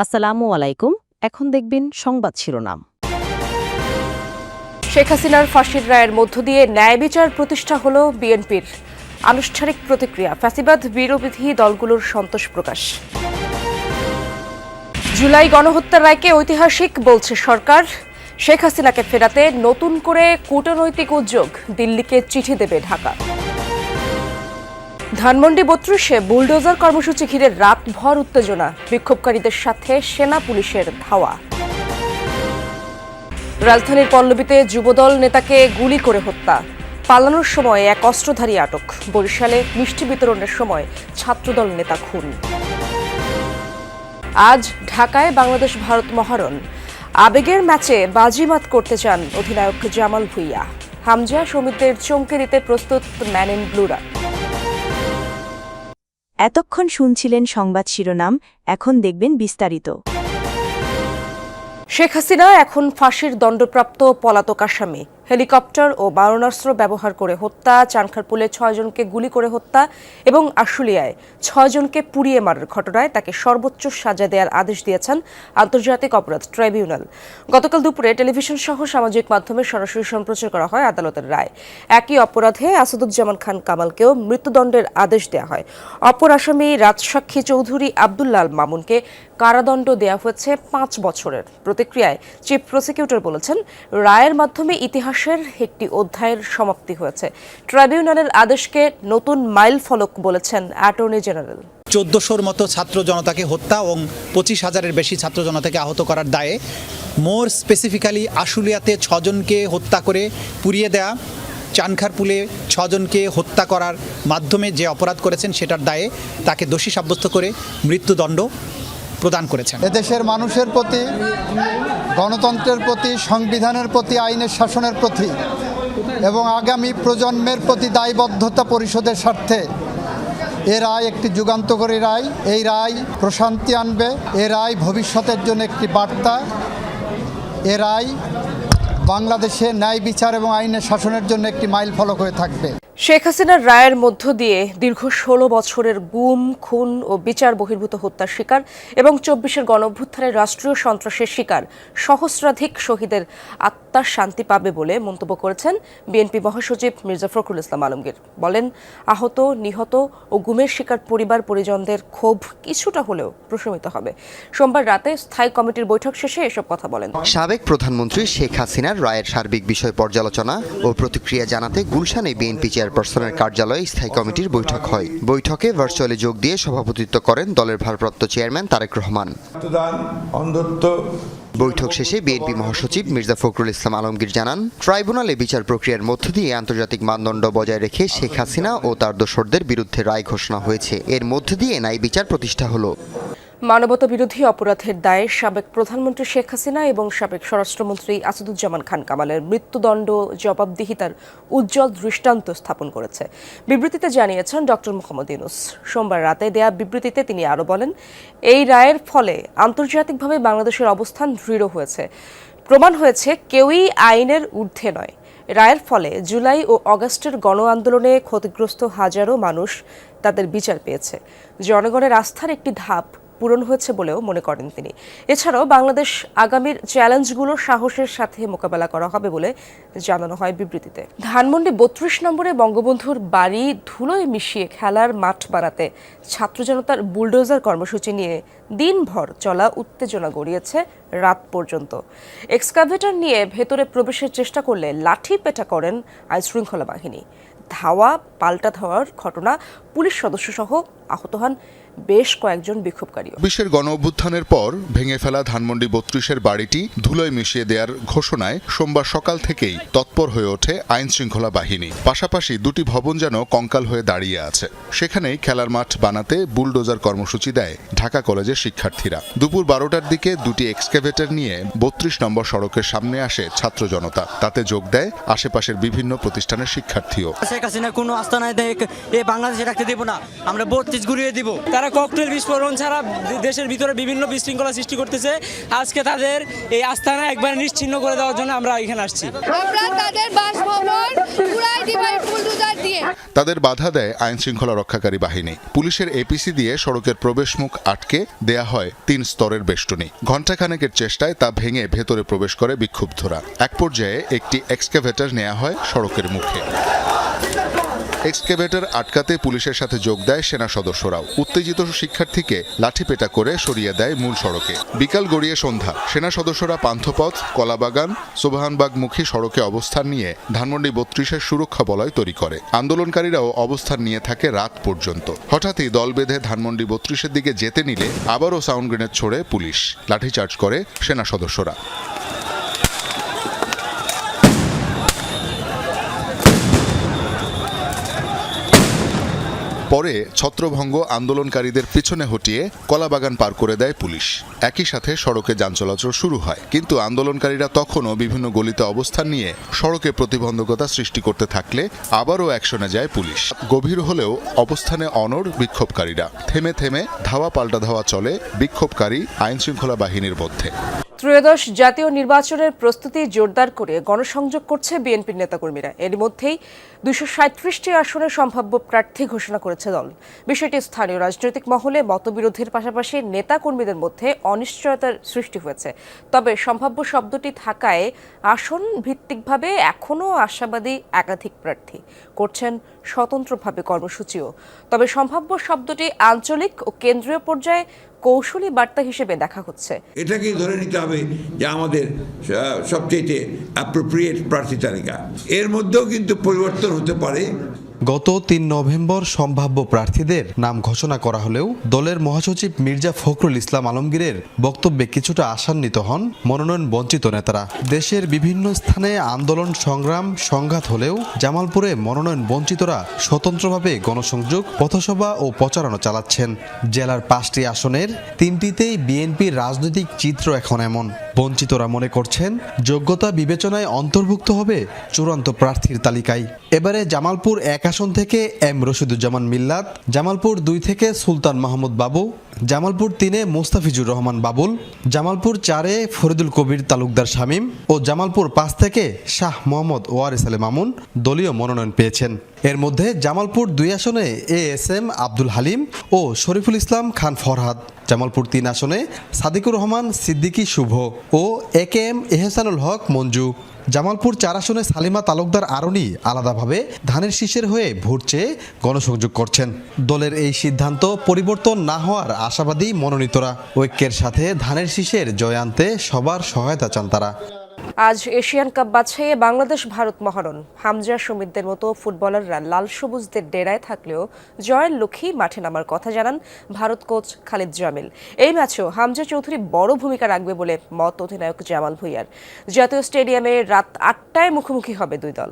আসসালামু আলাইকুম। এখন দেখবেন সংবাদ শিরোনাম। শেখ হাসিনার ফাঁসির রায়ের মধ্য দিয়ে ন্যায় বিচার প্রতিষ্ঠা হল বিএনপির আনুষ্ঠানিক প্রতিক্রিয়া। ফ্যাসিবাদ বিরোধী দলগুলোর সন্তোষ প্রকাশ। জুলাই গণহত্যার রায়কে ঐতিহাসিক বলছে সরকার। শেখ হাসিনাকে ফেরাতে নতুন করে কূটনৈতিক উদ্যোগ, দিল্লিকে চিঠি দেবে ঢাকা। ধানমন্ডি ৩২-এ বুলডোজার কর্মসূচি ঘিরে রাতভর উত্তেজনা, বিক্ষোভকারীদের সাথে সেনা পুলিশের ধাওয়া। রাজধানীর পল্লবীতে যুবদল নেতাকে গুলি করে হত্যা, পালানোর সময় এক অস্ত্রধারী আটক। বরিশালে মিষ্টি বিতরণের সময় ছাত্রদল নেতা খুন। আজ ঢাকায় বাংলাদেশ ভারত মহারণ। আবেগের ম্যাচে বাজিমাত করতে চান অধিনায়ক জামাল ভুঁইয়া। হামজা সমিতির চমকে দিতে প্রস্তুত ম্যান ইন ব্লুরা। এতক্ষণ শুনছিলেন সংবাদ শিরোনাম, এখন দেখবেন বিস্তারিত। শেখ হাসিনা এখন ফাঁসির দণ্ডপ্রাপ্ত পলাতক আসামি। হেলিকপ্টার ও মারণাস্ত্র ব্যবহার করে হত্যা, চানখারপুলে ৬ জনকে গুলি করে হত্যা এবং আশুলিয়ায় ৬ জনকে পুড়িয়ে মারার ঘটনায় তাকে সর্বোচ্চ সাজা দেওয়ার আদেশ দিয়েছেন আন্তর্জাতিক অপরাধ ট্রাইব্যুনাল। গতকাল দুপুরে টেলিভিশন সহ সামাজিক মাধ্যমে সরাসরি সম্প্রচার করা হয় আদালতের রায়। একই অপরাধে আসাদুজ্জামান খান কামালকেও মৃত্যুদণ্ডের আদেশ দেওয়া হয়। অপর আসামি রাজসাক্ষী চৌধুরী আব্দুল্লাহ আল মামুনকে কারাদণ্ড দেওয়া হয়েছে ৫ বছরের। প্রতিক্রিয়ায় চিফ প্রসিকিউটর বলেছেন, রায়ের মাধ্যমে ইতিহাসের একটি অধ্যায়ের সমাপ্তি হয়েছে। ট্রাইব্যুনালের আদেশকে নতুন মাইল ফলক বলেছেন অ্যাটর্নি জেনারেল। ১৪০০র মতো ছাত্র জনতাকে হত্যা এবং ২৫,০০০-এর বেশি ছাত্র জনতাকে আহত করার দায়ে, মোর স্পেসিফিক্যালি আশুলিয়াতে ৬ জনকে হত্যা করে পুড়িয়ে দেয়া, চানখারপুলে ৬ জনকে হত্যা করার মাধ্যমে যে অপরাধ করেছেন সেটার দায়ে তাকে দোষী সাব্যস্ত করে মৃত্যুদণ্ড প্রদান করেছেন। এদেশের মানুষের প্রতি, গণতন্ত্রের প্রতি, সংবিধানের প্রতি, আইনের শাসনের প্রতি এবং আগামী প্রজন্মের প্রতি দায়বদ্ধতা পরিশোধের স্বার্থে এ রায় একটি যুগান্তকারী রায়। এই রায় প্রশান্তি আনবে। এ রায় ভবিষ্যতের জন্য একটি বার্তা। এ রায় বাংলাদেশে ন্যায় বিচার এবং আইনের শাসনের জন্য একটি মাইল ফলক হয়ে থাকবে। শেখ হাসিনার রায়ের মধ্য দিয়ে দীর্ঘ ১৬ বছরের গুম, খুন ও বিচার বহির্ভূত হত্যার শিকার এবং ২৪-এর গণঅভ্যুত্থানের রাষ্ট্রীয় সন্ত্রাসের শিকার সহস্রাধিক শহীদের আত্মার শান্তি পাবে বলে মন্তব্য করেছেন বিএনপি মহাসচিব মির্জা ফখরুল ইসলাম আলমগীর। বলেন, আহত, নিহত ও গুমের শিকার পরিবার পরিজনদের ক্ষোভ কিছুটা হলেও প্রশমিত হবে। সোমবার রাতে স্থায়ী কমিটির বৈঠক শেষে এসব কথা বলেন। সাবেক প্রধানমন্ত্রী শেখ হাসিনার রায়ের সার্বিক বিষয় পর্যালোচনা ও প্রতিক্রিয়া জানাতে গুলশানে বিএনপি চেয়ারপারসনের কার্যালয়ে স্থায়ী কমিটির বৈঠক হয়। বৈঠকে ভার্চুয়ালি যোগ দিয়ে সভাপতিত্ব করেন দলের ভারপ্রাপ্ত চেয়ারম্যান তারেক রহমান। বৈঠক শেষে বিএনপি মহাসচিব মির্জা ফখরুল ইসলাম আলমগীর জানান, ট্রাইব্যুনালে বিচার প্রক্রিয়ার মধ্য দিয়ে আন্তর্জাতিক মানদণ্ড বজায় রেখে শেখ হাসিনা ও তার দোসরদের বিরুদ্ধে রায় ঘোষণা হয়েছে। এর মধ্য দিয়ে ন্যায় বিচার প্রতিষ্ঠা হলো। মানবতা বিরোধী অপরাধের দায়ে সাবেক প্রধানমন্ত্রী শেখ হাসিনা এবং সাবেক স্বরাষ্ট্রমন্ত্রী আসাদুজ্জামান খান কামালের মৃত্যুদণ্ড জবাবদিহিতার উজ্জ্বল দৃষ্টান্ত স্থাপন করেছে। বিবৃতিতে জানিয়েছেন ডক্টর মোহাম্মদ ইউনূস। সোমবার রাতে দেয়া বিবৃতিতে তিনি আরও বলেন, এই রায়ের ফলে আন্তর্জাতিকভাবে বাংলাদেশের অবস্থান দৃঢ় হয়েছে। প্রমাণ হয়েছে কেউই আইনের ঊর্ধ্বে নয়। রায়ের ফলে জুলাই ও আগস্টের গণ আন্দোলনে ক্ষতিগ্রস্ত হাজারো মানুষ তাদের বিচার পেয়েছে। জনগণের আস্থার একটি ধাপ পূরণ হয়েছে বলেও মনে করেন তিনি। এছাড়াও বাংলাদেশ আগামীর চ্যালেঞ্জগুলো সাহসের সাথে মোকাবেলা করা হবে বলে জানানো হয় বিবৃতিতে। ধানমন্ডি ৩২ নম্বরে বঙ্গবন্ধুর বাড়ি ধুলোয় মিশিয়ে খেলার মাঠ বানাতে ছাত্র জনতার বুলডোজার কর্মসূচি নিয়ে দিনভর চলা উত্তেজনা গড়িয়েছে রাত পর্যন্ত। এক্সকাভেটর নিয়ে ভেতরে প্রবেশের চেষ্টা করলে লাঠি পেটা করেন আইনশৃঙ্খলা বাহিনী। ধাওয়া পাল্টা ধাওয়ার ঘটনা, পুলিশ সদস্য সহ আহত হন বেশ কয়েকজন বিক্ষোভকারী। ২০-এর গণ অভ্যুত্থানের পর ভেঙে ফেলা ধানমন্ডি ৩২-এর বাড়িটি ধুলোয় মিশিয়ে দেওয়ার ঘোষণায় সোমবার সকাল থেকেই তৎপর হয়ে ওঠে আইন শৃঙ্খলা বাহিনী। পাশাপাশি দুটি ভবন যেন কঙ্কাল হয়ে দাঁড়িয়ে আছে। সেখানেই খেলার মাঠ বানাতে বুলডোজার কর্মসূচি দেয় ঢাকা কলেজের শিক্ষার্থীরা। দুপুর ১২টার দিকে দুটি এক্সকাভেটর নিয়ে ৩২ নম্বর সড়কের সামনে আসে ছাত্র জনতা। তাতে যোগ দেয় আশেপাশের বিভিন্ন প্রতিষ্ঠানের শিক্ষার্থীও। শেখ হাসিনা কোনো আস্থা নাই দেখ, এ বাংলাদেশে রাখতে দেব না। আমরা ৩২ মরিচ ঘুরিয়ে দিব। তারা ককটেল বিস্ফোরণ ছাড়া দেশের ভিতরে বিভিন্ন বিশৃঙ্খলা সৃষ্টি করতেছে। আজকে তাদের এই আস্তানা একবার নিশ্চিহ্ন করে দেওয়ার জন্য আমরা এখানে আসছি। আমরা তাদের বাসভবন পুরাই দিব বুলডোজার দিয়ে। তাদের বাধা দেয় আইন শৃঙ্খলা রক্ষাকারী বাহিনী। পুলিশের এপিসি দিয়ে সড়কের প্রবেশমুখ আটকে দেয়া হয় 3 স্তরের বেষ্টনী। ঘণ্টাখানেকের চেষ্টায় তা ভেঙে ভেতরে প্রবেশ করে বিক্ষুব্ধরা। এক পর্যায়ে একটি এক্সকাভেটর নেওয়া হয় সড়কের মুখে। এক্সকাভেটর আটকাতে পুলিশের সাথে যোগ দেয় সেনা সদস্যরাও। উত্তেজিত শিক্ষার্থীকে লাঠিপেটা করে সরিয়ে দেয় মূল সড়কে। বিকাল গড়িয়ে সন্ধ্যা, সেনা সদস্যরা পান্থপথ, কলাবাগান, সোবহানবাগমুখী সড়কে অবস্থান নিয়ে ধানমন্ডি 32-এর সুরক্ষা বলয় তৈরি করে। আন্দোলনকারীরাও অবস্থান নিয়ে থাকে রাত পর্যন্ত। হঠাৎই দল বেঁধে ধানমন্ডি 32-এর দিকে যেতে নিলে আবারও সাউন্ড গ্রেনেড ছোড়ে পুলিশ। লাঠিচার্জ করে সেনা সদস্যরা। পরে ছত্রভঙ্গ আন্দোলনকারীদের পিছনে হটিয়ে কলাবাগান পার করে দেয় পুলিশ। একই সাথে সড়কে যান চলাচল শুরু হয়, কিন্তু আন্দোলনকারীরা তখনও বিভিন্ন গলিতে অবস্থান নিয়ে সড়কে প্রতিবন্ধকতা সৃষ্টি করতে থাকলে আবারও অ্যাকশনে যায় পুলিশ। গভীর হলেও অবস্থানে অনড় বিক্ষোভকারীরা। থেমে থেমে ধাওয়া পাল্টা ধাওয়া চলে বিক্ষোভকারী আইনশৃঙ্খলা বাহিনীর মধ্যে। ত্রয়োদশ জাতীয় নির্বাচনের প্রস্তুতি জোরদার করে গণসংযোগ করছে বিএনপির নেতাকর্মীরা। এর মধ্যেই 237টি আসনে সম্ভাব্য প্রার্থী ঘোষণা করেছে দল। বিষয়টি স্থানীয় রাজনৈতিক মহলে মতবিরোধের পাশাপাশি নেতাকর্মীদের মধ্যে অনিশ্চয়তার সৃষ্টি হয়েছে। তবে সম্ভাব্য শব্দটি থাকায় আসন ভিত্তিকভাবে এখনও আশাবাদী একাধিক প্রার্থী করছেন স্বতন্ত্রভাবে কর্মসূচিও। তবে সম্ভাব্য শব্দটি আঞ্চলিক ও কেন্দ্রীয় পর্যায়ে কৌশলী বার্তা হিসেবে দেখা হচ্ছে। এটাকেই ধরে নিতে হবে যে আমাদের সবচেয়ে অ্যাপ্রোপ্রিয়েট প্রার্থী তালিকা। এর মধ্যেও কিন্তু পরিবর্তন হতে পারে। গত 3 নভেম্বর সম্ভাব্য প্রার্থীদের নাম ঘোষণা করা হলেও দলের মহাসচিব মির্জা ফখরুল ইসলাম আলমগীরের বক্তব্যে কিছুটা আশান্বিত হন মনোনয়ন বঞ্চিত নেতারা। দেশের বিভিন্ন স্থানে আন্দোলন সংগ্রাম সংঘাত হলেও জামালপুরে মনোনয়ন বঞ্চিতরা স্বতন্ত্রভাবে গণসংযোগ, পথসভা ও প্রচারণা চালাচ্ছেন। জেলার 5টি আসনের 3টিতেই বিএনপির রাজনৈতিক চিত্র এখন এমন। বঞ্চিতরা মনে করছেন যোগ্যতা বিবেচনায় অন্তর্ভুক্ত হবে চূড়ান্ত প্রার্থীর তালিকায়। এবারে জামালপুর 1 আসন থেকে এম রশিদুজ্জামান মিল্লাত, জামালপুর 2 থেকে সুলতান মাহমুদ বাবু, জামালপুর 3-এ মোস্তাফিজুর রহমান বাবুল, জামালপুর 4-এ ফরিদুল কবির তালুকদার শামীম ও জামালপুর 5 থেকে শাহ মোহাম্মদ ওয়ারিস আলী মামুন দলীয় মনোনয়ন পেয়েছেন। এর মধ্যে জামালপুর 2 আসনে ASM আব্দুল হালিম ও শরীফুল ইসলাম খান ফরহাদ, জামালপুর 3 আসনে সাদিকুর রহমান সিদ্দিকী শুভ ও AKM এহসানুল হক মঞ্জু, জামালপুর 4 আসনে সালিমা তালুকদার আরনি আলাদাভাবে ধানের শীষের হয়ে ভোট চেয়ে গণসংযোগ করছেন। দলের এই সিদ্ধান্ত পরিবর্তন না হওয়ার আশাবাদী মনোনীতরা। ঐক্যের সাথে ধানের শীষের জয় আনতে সবার সহায়তা চান তারা। আজ এশিয়ান কাপ বাছাইয়ে বাংলাদেশ ভারত মহারণ। হামজা সমিতদের মতো ফুটবলাররা লাল সবুজদের ডেরায় থাকলেও জয়ের লক্ষ্যেই মাঠে নামার কথা জানান ভারত কোচ খালিদ জামিল। এই ম্যাচেও হামজা চৌধুরী বড় ভূমিকা রাখবে বলে মত অধিনায়ক জামাল ভুঁইয়ার। জাতীয় স্টেডিয়ামে রাত 8টায় মুখোমুখি হবে দুই দল।